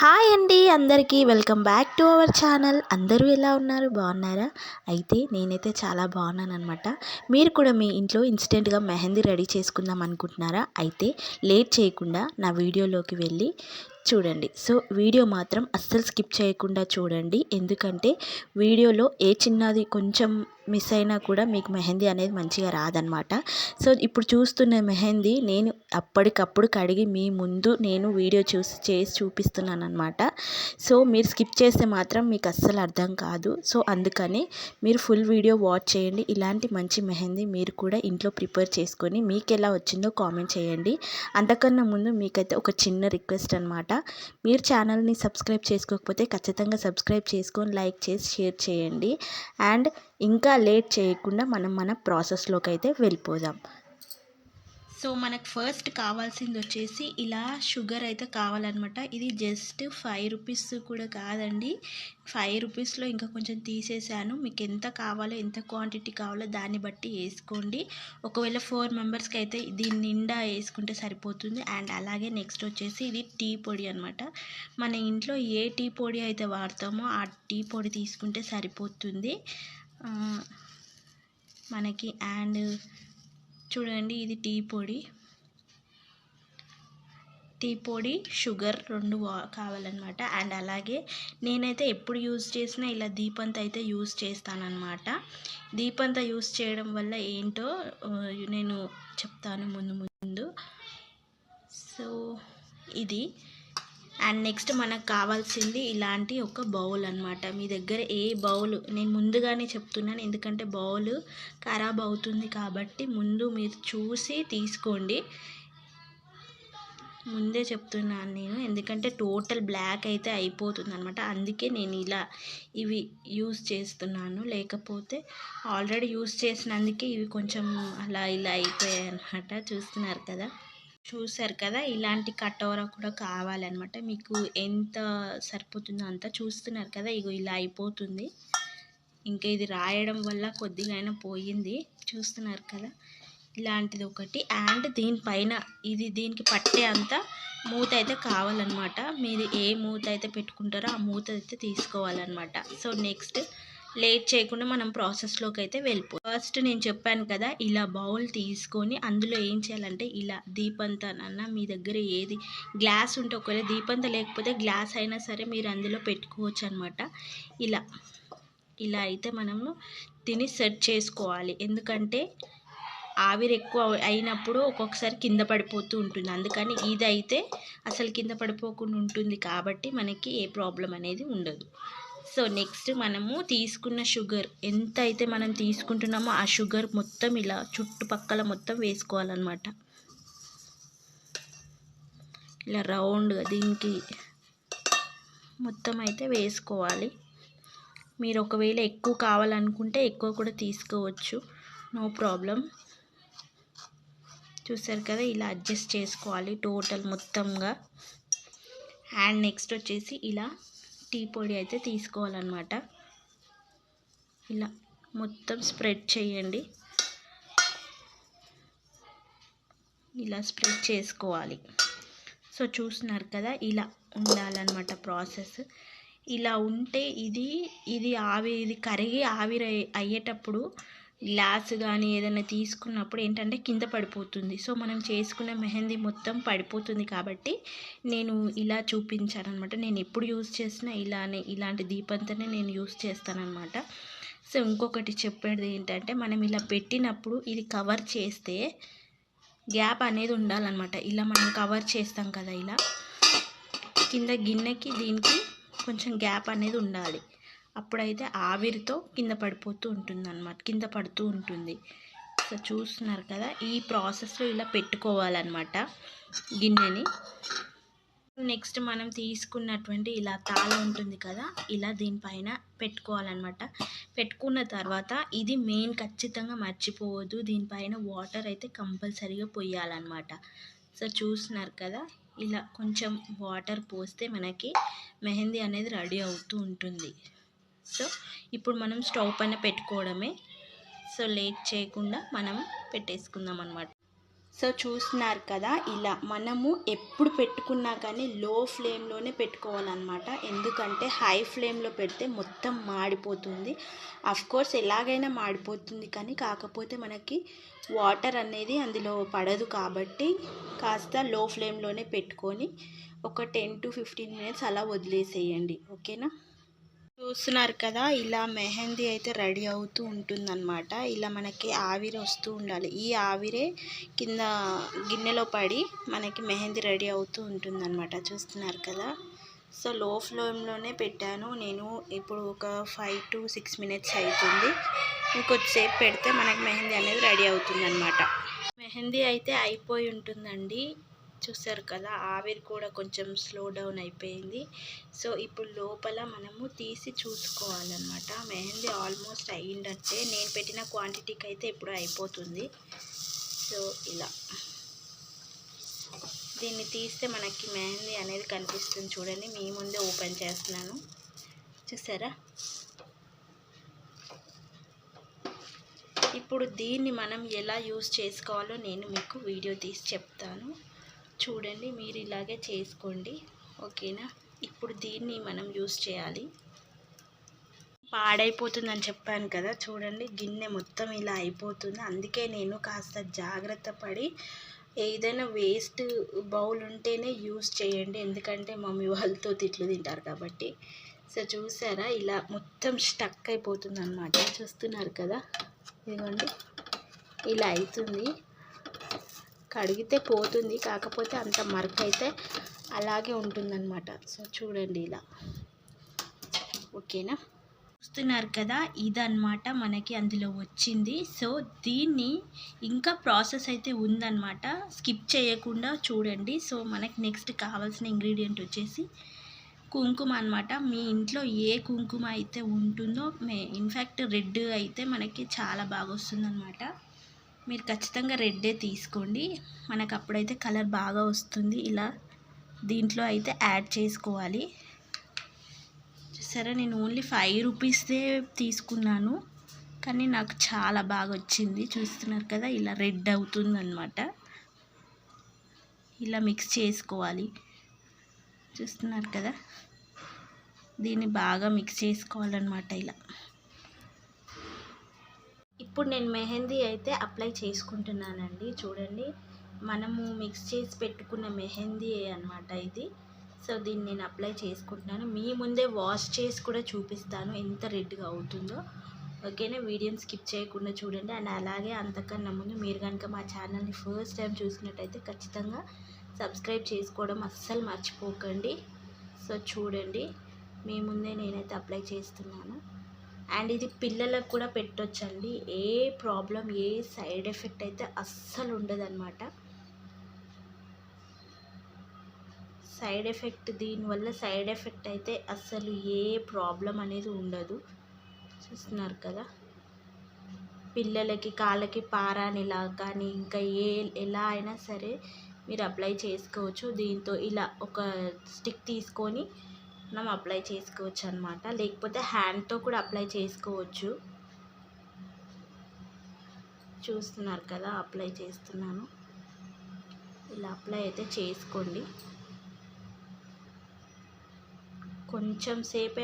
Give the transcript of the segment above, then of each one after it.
Hi అండి అందరికీ welcome back to our channel. అందరూ ఎలా ఉన్నారు, బాగున్నారా? అయితే నేనైతే చాలా బాగున్నాను అనమాట. మీరు కూడా మీ ఇంట్లో ఇన్స్టెంట్గా మెహందీ రెడీ చేసుకుందాం అనుకుంటున్నారా? అయితే లేట్ చేయకుండా నా వీడియోలోకి వెళ్ళి చూడండి. సో వీడియో మాత్రం అస్సలు స్కిప్ చేయకుండా చూడండి, ఎందుకంటే వీడియోలో ఏ చిన్నది కొంచెం మిస్ అయినా కూడా మీకు మెహందీ అనేది మంచిగా రాదనమాట. సో ఇప్పుడు చూస్తున్న మెహందీ నేను అప్పటికప్పుడు కడిగి మీ ముందు నేను వీడియో చేసి చూపిస్తున్నాను అనమాట. సో మీరు స్కిప్ చేస్తే మాత్రం మీకు అస్సలు అర్థం కాదు. సో అందుకని మీరు ఫుల్ వీడియో వాచ్ చేయండి. ఇలాంటి మంచి మెహందీ మీరు కూడా ఇంట్లో ప్రిపేర్ చేసుకొని మీకు ఎలా వచ్చిందో కామెంట్ చేయండి. అంతకన్నా ముందు మీకైతే ఒక చిన్న రిక్వెస్ట్ అనమాట. మీరు ఛానల్ని సబ్స్క్రైబ్ చేసుకోకపోతే ఖచ్చితంగా సబ్స్క్రైబ్ చేసుకొని లైక్ చేసి షేర్ చేయండి. అండ్ ఇంకా లేట్ చేయకుండా మనం మన ప్రాసెస్లోకి అయితే వెళ్ళిపోదాం. సో మనకు ఫస్ట్ కావాల్సింది వచ్చేసి ఇలా షుగర్ అయితే కావాలన్నమాట. ఇది జస్ట్ 5 రూపీస్ కూడా కాదండి, 5 రూపీస్లో ఇంకా కొంచెం తీసేసాను. మీకు ఎంత కావాలో ఎంత క్వాంటిటీ కావాలో దాన్ని బట్టి వేసుకోండి. ఒకవేళ 4 మెంబర్స్కి అయితే దీని నిండా వేసుకుంటే సరిపోతుంది. అండ్ అలాగే నెక్స్ట్ వచ్చేసి ఇది టీ పొడి అనమాట. మన ఇంట్లో ఏ టీ పొడి అయితే వాడతామో ఆ టీ పొడి తీసుకుంటే సరిపోతుంది మనకి. అండ్ చూడండి, ఇది టీ పొడి షుగర్ 2 కావాలన్నమాట. అండ్ అలాగే నేనైతే ఎప్పుడు యూజ్ చేసినా ఇలా దీపంత అయితే యూజ్ చేస్తానన్నమాట. దీపంత యూజ్ చేయడం వల్ల ఏంటో నేను చెప్తాను ముందు. సో ఇది. అండ్ నెక్స్ట్ మనకు కావాల్సింది ఇలాంటి ఒక బౌల్ అనమాట. మీ దగ్గర ఏ బౌల్, నేను ముందుగానే చెప్తున్నాను ఎందుకంటే బౌల్ ఖరాబ్ అవుతుంది కాబట్టి ముందు మీరు చూసి తీసుకోండి. ముందే చెప్తున్నాను నేను, ఎందుకంటే టోటల్ బ్లాక్ అయితే అయిపోతుంది అనమాట. అందుకే నేను ఇవి యూస్ చేస్తున్నాను. లేకపోతే ఆల్రెడీ యూస్ చేసినందుకే ఇవి కొంచెం అలా అయిపోయాయి అనమాట. చూసారు కదా, ఇలాంటి కటోరా కూడా కావాలన్నమాట. మీకు ఎంత సరిపోతుందో అంత చూస్తున్నారు కదా, ఇగో ఇలా అయిపోతుంది. ఇంకా ఇది రాయడం వల్ల కొద్దిగా అయినా పోయింది, చూస్తున్నారు కదా. ఇలాంటిది ఒకటి. అండ్ దీనిపైన దీనికి పట్టే అంత మూత అయితే కావాలన్నమాట. మీరు ఏ మూత అయితే పెట్టుకుంటారో ఆ మూత అయితే తీసుకోవాలన్నమాట. సో నెక్స్ట్ లేట్ చేయకుండా మనం ప్రాసెస్లోకి అయితే ఫస్ట్ నేను చెప్పాను కదా, ఇలా బౌల్ తీసుకొని అందులో ఏం చేయాలంటే ఇలా దీపంతనన్నా మీ దగ్గర ఏది గ్లాస్ ఉంటే, ఒకవేళ దీపంత లేకపోతే గ్లాస్ అయినా సరే మీరు అందులో పెట్టుకోవచ్చు అనమాట. ఇలా అయితే మనము దీన్ని సెట్ చేసుకోవాలి. ఎందుకంటే ఆవిరి ఎక్కువ అయినప్పుడు ఒక్కొక్కసారి కింద పడిపోతూ ఉంటుంది. అందుకని ఇది అయితే అసలు కింద పడిపోకుండా ఉంటుంది కాబట్టి మనకి ఏ ప్రాబ్లం అనేది ఉండదు. సో నెక్స్ట్ మనము తీసుకున్న షుగర్ ఎంత అయితే మనం తీసుకుంటున్నామో ఆ షుగర్ మొత్తం ఇలా చుట్టుపక్కల మొత్తం వేసుకోవాలన్నమాట. ఇలా రౌండ్గా దీనికి మొత్తం అయితే వేసుకోవాలి. మీరు ఒకవేళ ఎక్కువ కావాలనుకుంటే ఎక్కువ కూడా తీసుకోవచ్చు, నో ప్రాబ్లం. చూసారు కదా, ఇలా అడ్జస్ట్ చేసుకోవాలి టోటల్ మొత్తంగా. అండ్ నెక్స్ట్ వచ్చేసి ఇలా టీ పొడి అయితే తీసుకోవాలన్నమాట. ఇలా మొత్తం స్ప్రెడ్ చేయండి, ఇలా స్ప్రెడ్ చేసుకోవాలి. సో చూస్తున్నారు కదా, ఇలా ఉండాలన్నమాట ప్రాసెస్. ఇలా ఉంటే ఇది కరిగి ఆవిరి అయ్యేటప్పుడు గ్లాస్ కానీ ఏదైనా తీసుకున్నప్పుడు ఏంటంటే కింద పడిపోతుంది. సో మనం చేసుకున్న మెహందీ మొత్తం పడిపోతుంది కాబట్టి నేను ఇలా చూపించాను అనమాట. నేను ఎప్పుడు యూజ్ చేసినా ఇలాంటి దీపంతోనే నేను యూజ్ చేస్తానన్నమాట. సో ఇంకొకటి చెప్పేది ఏంటంటే, మనం ఇలా పెట్టినప్పుడు ఇది కవర్ చేస్తే గ్యాప్ అనేది ఉండాలన్నమాట. ఇలా మనం కవర్ చేస్తాం కదా, ఇలా కింద గిన్నెకి దీనికి కొంచెం గ్యాప్ అనేది ఉండాలి. అప్పుడైతే ఆవిరితో కింద పడుతూ ఉంటుంది. సో చూస్తున్నారు కదా, ఈ ప్రాసెస్లో ఇలా పెట్టుకోవాలన్నమాట గిన్నెని. నెక్స్ట్ మనం తీసుకున్నటువంటి ఇలా తాళం ఉంటుంది కదా, ఇలా దీనిపైన పెట్టుకోవాలన్నమాట. పెట్టుకున్న తర్వాత ఇది మెయిన్ ఖచ్చితంగా మర్చిపోవద్దు, దీనిపైన వాటర్ అయితే కంపల్సరీగా పోయాలన్నమాట. సో చూస్తున్నారు కదా, ఇలా కొంచెం వాటర్ పోస్తే మనకి మెహందీ అనేది రెడీ అవుతూ ఉంటుంది. సో ఇప్పుడు మనం స్టవ్ పైన పెట్టుకోవడమే. సో లేట్ చేయకుండా మనం పెట్టేసుకుందాం అన్నమాట. సో చూస్తున్నారు కదా, ఇలా మనము ఎప్పుడు పెట్టుకున్నా కానీ లో ఫ్లేమ్లోనే పెట్టుకోవాలన్నమాట. ఎందుకంటే హై ఫ్లేమ్లో పెడితే మొత్తం మాడిపోతుంది. కోర్స్ ఎలాగైనా మాడిపోతుంది, కానీ కాకపోతే మనకి వాటర్ అనేది అందులో పడదు కాబట్టి కాస్త లో ఫ్లేమ్లోనే పెట్టుకొని ఒక 10 to 15 మినిట్స్ అలా వదిలేసేయండి. ఓకేనా. చూస్తున్నారు కదా, ఇలా మెహందీ అయితే రెడీ అవుతూ ఉంటుందన్నమాట. ఇలా మనకి ఆవిరి వస్తూ ఉండాలి. ఈ ఆవిరే కింద గిన్నెలో పడి మనకి మెహందీ రెడీ అవుతూ ఉంటుందన్నమాట. చూస్తున్నారు కదా. సో లో ఫ్లేమ్లోనే పెట్టాను నేను. ఇప్పుడు ఒక 5 to 6 మినిట్స్ అవుతుంది. ఇంకొద్దిసేపు పెడితే మనకి మెహందీ అనేది రెడీ అవుతుందన్నమాట. మెహందీ అయితే అయిపోయి ఉంటుందండి. చూసారు కదా, ఆవిరి కూడా కొంచెం స్లో డౌన్ అయిపోయింది. సో ఇప్పుడు లోపల మనము తీసి చూసుకోవాలన్నమాట. మెహందీ ఆల్మోస్ట్ అయ్యిందంటే, నేను పెట్టిన క్వాంటిటీకి అయితే ఇప్పుడు అయిపోతుంది. సో ఇలా దీన్ని తీస్తే మనకి మెహందీ అనేది కనిపిస్తుంది. చూడండి, మీ ముందే ఓపెన్ చేస్తున్నాను. చూసారా. ఇప్పుడు దీన్ని మనం ఎలా యూస్ చేసుకోవాలో నేను మీకు వీడియో తీసి చెప్తాను. చూడండి, మీరు ఇలాగే చేసుకోండి. ఓకేనా. ఇప్పుడు దీన్ని మనం యూస్ చేయాలి. పాడైపోతుందని చెప్పాను కదా, చూడండి గిన్నె మొత్తం ఇలా అయిపోతుంది. అందుకే నేను కాస్త జాగ్రత్త పడి ఏదైనా వేస్ట్ బౌల్ ఉంటేనే యూస్ చేయండి, ఎందుకంటే మమ్మీ వాళ్ళతో తిట్లు తింటారు కాబట్టి. సో చూసారా, ఇలా మొత్తం స్టక్ అయిపోతుంది అన్నమాట. చూస్తున్నారు కదా, ఇదిగోండి ఇలా అవుతుంది. కడిగితే పోతుంది, కాకపోతే అంత మరక అయితే అలాగే ఉంటుందన్నమాట. సో చూడండి ఇలా. ఓకేనా. చూస్తున్నారు కదా, ఇదన్నమాట మనకి అందులో వచ్చింది. సో దీన్ని ఇంకా ప్రాసెస్ అయితే ఉందన్నమాట, స్కిప్ చేయకుండా చూడండి. సో మనకి నెక్స్ట్ కావాల్సిన ఇంగ్రీడియంట్ వచ్చేసి కుంకుమ అన్నమాట. మీ ఇంట్లో ఏ కుంకుమ అయితే ఉంటుందో, ఇన్ఫ్యాక్ట్ రెడ్ అయితే మనకి చాలా బాగా వస్తుందన్నమాట. మీరు ఖచ్చితంగా రెడ్డే తీసుకోండి, మనకు అప్పుడైతే కలర్ బాగా వస్తుంది. ఇలా దీంట్లో అయితే యాడ్ చేసుకోవాలి. సరే, నేను ఓన్లీ 5 రూపీస్దే తీసుకున్నాను, కానీ నాకు చాలా బాగా వచ్చింది. చూస్తున్నారు కదా, ఇలా రెడ్ అవుతుందన్నమాట. ఇలా మిక్స్ చేసుకోవాలి. చూస్తున్నారు కదా, దీన్ని బాగా మిక్స్ చేసుకోవాలన్నమాట ఇలా. ఇప్పుడు నేను మెహందీ అయితే అప్లై చేసుకుంటున్నానండి. చూడండి, మనము మిక్స్ చేసి పెట్టుకున్న మెహందీ అన్నమాట ఇది. సో దీన్ని నేను అప్లై చేసుకుంటున్నాను. మీ ముందే వాష్ చేసి కూడా చూపిస్తాను ఎంత రెడ్గా అవుతుందో. ఓకేనా. వీడియోని స్కిప్ చేయకుండా చూడండి. అండ్ అలాగే అంతకన్నా ముందు మీరు కనుక మా ఛానల్ని ఫస్ట్ టైం చూసినట్టయితే ఖచ్చితంగా సబ్స్క్రైబ్ చేసుకోవడం అస్సలు మర్చిపోకండి. సో చూడండి, మీ ముందే నేనైతే అప్లై చేస్తున్నాను. అండ్ ఇది పిల్లలకు కూడా పెట్టొచ్చండి. ఏ ప్రాబ్లం, ఏ సైడ్ ఎఫెక్ట్ అయితే అస్సలు ఉండదన్నమాట. దీనివల్ల సైడ్ ఎఫెక్ట్ అయితే అస్సలు ఏ ప్రాబ్లం అనేది ఉండదు. చూస్తున్నారు కదా, పిల్లలకి కాళ్ళకి పారానిలా కానీ ఇంకా ఎలా అయినా సరే మీరు అప్లై చేసుకోవచ్చు. దీంతో ఇలా ఒక స్టిక్ తీసుకొని మనం అప్లై చేసుకోవచ్చు అన్నమాట, లేకపోతే హ్యాండ్తో కూడా అప్లై చేసుకోవచ్చు. చూస్తున్నారు కదా, అప్లై చేస్తున్నాను. ఇలా అప్లై అయితే చేసుకోండి. కొంచెం సేపే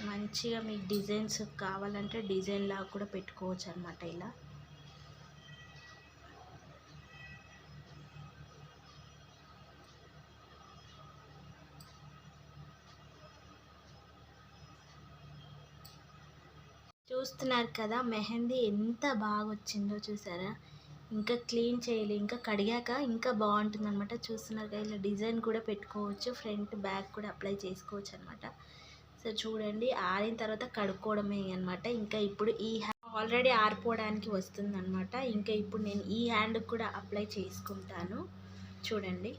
మంచిగా మీకు డిజైన్స్ కావాలంటే డిజైన్ లాగా కూడా పెట్టుకోవచ్చు అన్నమాట. ఇలా చూస్తున్నారు కదా, మెహందీ ఎంత బాగా వచ్చిందో చూసారా. ఇంకా క్లీన్ చేయాలి, ఇంకా కడిగాక ఇంకా బాగుంటుంది అనమాట. చూస్తున్నారు కదా, ఇలా డిజైన్ కూడా పెట్టుకోవచ్చు, ఫ్రంట్ బ్యాక్ కూడా అప్లై చేసుకోవచ్చు అనమాట. సో చూడండి, ఆరిన తర్వాత కడుక్కోవడమే అనమాట. ఇంకా ఇప్పుడు ఈ ఆల్రెడీ ఆరిపోవడానికి వస్తుంది అనమాట. ఇంకా ఇప్పుడు నేను ఈ హ్యాండ్ కూడా అప్లై చేసుకుంటాను. చూడండి,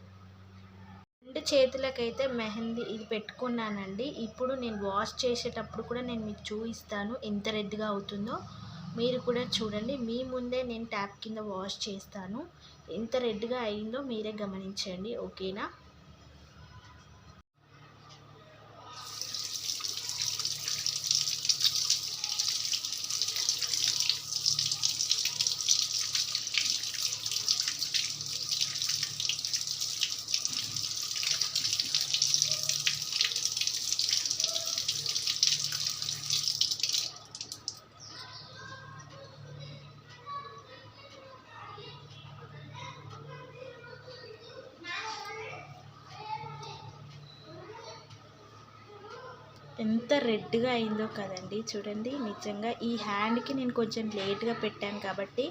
2 చేతులకైతే మెహందీ ఇది పెట్టుకున్నానండి. ఇప్పుడు నేను వాష్ చేసేటప్పుడు కూడా నేను మీకు చూపిస్తాను ఎంత రెడ్గా అవుతుందో. మీరు కూడా చూడండి, మీ ముందే నేను ట్యాప్ కింద వాష్ చేస్తాను. ఎంత రెడ్గా అయిందో మీరే గమనించండి. ఓకేనా. ఎంత రెడ్గా అయిందో కదండి చూడండి. నిజంగా ఈ హ్యాండ్కి నేను కొంచెం లేట్గా పెట్టాను కాబట్టి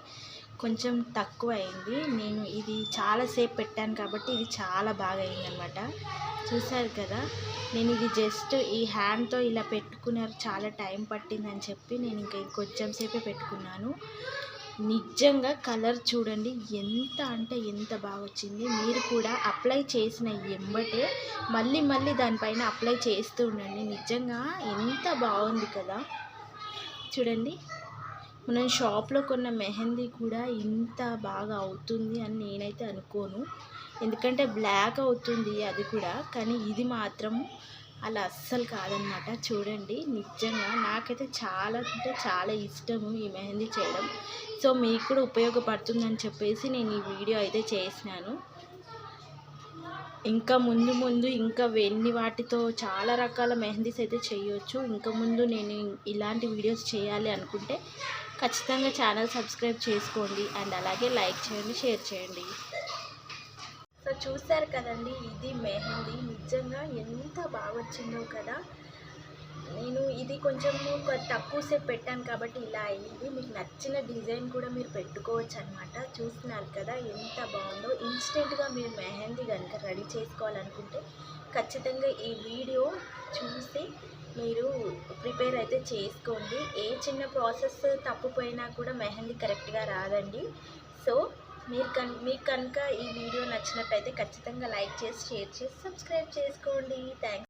కొంచెం తక్కువ అయింది. నేను ఇది చాలాసేపు పెట్టాను కాబట్టి ఇది చాలా బాగా అయిందనమాట. చూసారు కదా, నేను ఇది జస్ట్ ఈ హ్యాండ్తో ఇలా పెట్టుకున్నారు, చాలా టైం పట్టిందని చెప్పి నేను ఇంకా కొంచెం సేపే పెట్టుకున్నాను. నిజంగా కలర్ చూడండి ఎంత అంటే ఎంత బాగా వచ్చింది. మీరు కూడా అప్లై చేసిన ఎంబటే మళ్ళీ మళ్ళీ దానిపైన అప్లై చేస్తూ ఉండండి. నిజంగా ఎంత బాగుంది కదా చూడండి. మనం షాప్లో కొన్న మెహందీ కూడా ఇంత బాగా అవుతుంది అని నేనైతే అనుకోను, ఎందుకంటే బ్లాక్ అవుతుంది అది కూడా, కానీ ఇది మాత్రం అలా అస్సలు కాదనమాట. చూడండి నిజంగా నాకైతే చాలా అంటే చాలా ఇష్టము ఈ మెహందీ చేయడం. సో మీకు కూడా ఉపయోగపడుతుందని చెప్పేసి నేను ఈ వీడియో అయితే చేసినాను. ఇంకా ముందు ముందు ఇంకా వెన్ని వాటితో చాలా రకాల మెహందీస్ అయితే చేయొచ్చు. ఇంకా ముందు నేను ఇలాంటి వీడియోస్ చేయాలి అనుకుంటే ఖచ్చితంగా ఛానల్ సబ్స్క్రైబ్ చేసుకోండి అండ్ అలాగే లైక్ చేయండి, షేర్ చేయండి. సో చూసారు కదండి, ఇది మెహందీ నిజంగా ఎంత బాగా వచ్చిందో కదా. నేను ఇది కొంచెం తక్కువ సేపు పెట్టాను కాబట్టి ఇలా అయింది. మీకు నచ్చిన డిజైన్ కూడా మీరు పెట్టుకోవచ్చు అనమాట. చూస్తున్నారు కదా ఎంత బాగుందో. ఇన్స్టెంట్గా మీరు మెహందీ కనుక రెడీ చేసుకోవాలనుకుంటే ఖచ్చితంగా ఈ వీడియో చూసి మీరు ప్రిపేర్ అయితే చేసుకోండి. ఏ చిన్న ప్రాసెస్ తప్పుపోయినా కూడా మెహందీ కరెక్ట్గా రాదండి. సో మీకు కనుక ఈ వీడియో నచ్చినట్టయితే ఖచ్చితంగా లైక్ చేసి, షేర్ చేసి, సబ్స్క్రైబ్ చేసుకోండి. థ్యాంక్స్.